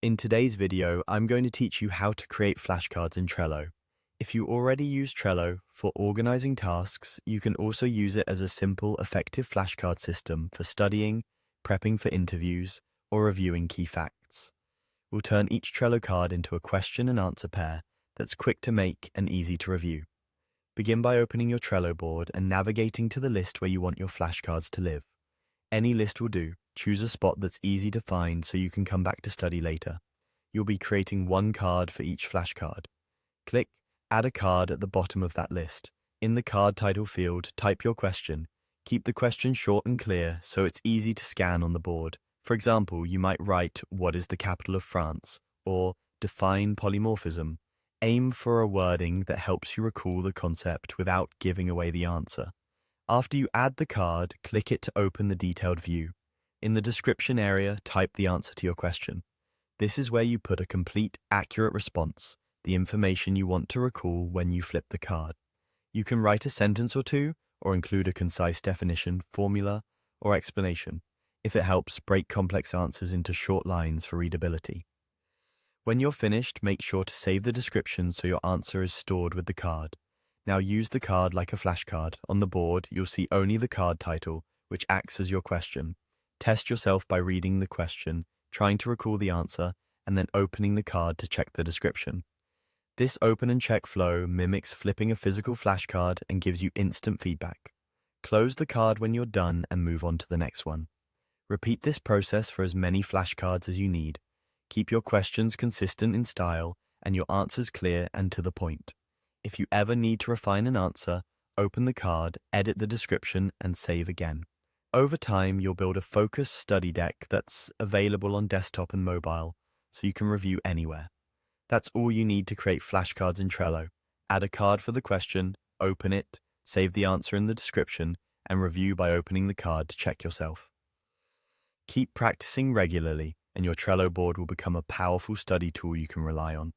In today's video, I'm going to teach you how to create flashcards in Trello. If you already use Trello for organizing tasks, you can also use it as a simple, effective flashcard system for studying, prepping for interviews, or reviewing key facts. We'll turn each Trello card into a question and answer pair that's quick to make and easy to review. Begin by opening your Trello board and navigating to the list where you want your flashcards to live. Any list will do. Choose a spot that's easy to find so you can come back to study later. You'll be creating one card for each flashcard. Click Add a card at the bottom of that list. In the card title field, type your question. Keep the question short and clear so it's easy to scan on the board. For example, you might write, "What is the capital of France?" or "Define polymorphism." Aim for a wording that helps you recall the concept without giving away the answer. After you add the card, click it to open the detailed view. In the description area, type the answer to your question. This is where you put a complete, accurate response, the information you want to recall when you flip the card. You can write a sentence or two, or include a concise definition, formula, or explanation. If it helps, break complex answers into short lines for readability. When you're finished, make sure to save the description so your answer is stored with the card. Now use the card like a flashcard. On the board, you'll see only the card title, which acts as your question. Test yourself by reading the question, trying to recall the answer, and then opening the card to check the description. This open and check flow mimics flipping a physical flashcard and gives you instant feedback. Close the card when you're done and move on to the next one. Repeat this process for as many flashcards as you need. Keep your questions consistent in style and your answers clear and to the point. If you ever need to refine an answer, open the card, edit the description, and save again. Over time, you'll build a focused study deck that's available on desktop and mobile, so you can review anywhere. That's all you need to create flashcards in Trello. Add a card for the question, open it, save the answer in the description, and review by opening the card to check yourself. Keep practicing regularly, and your Trello board will become a powerful study tool you can rely on.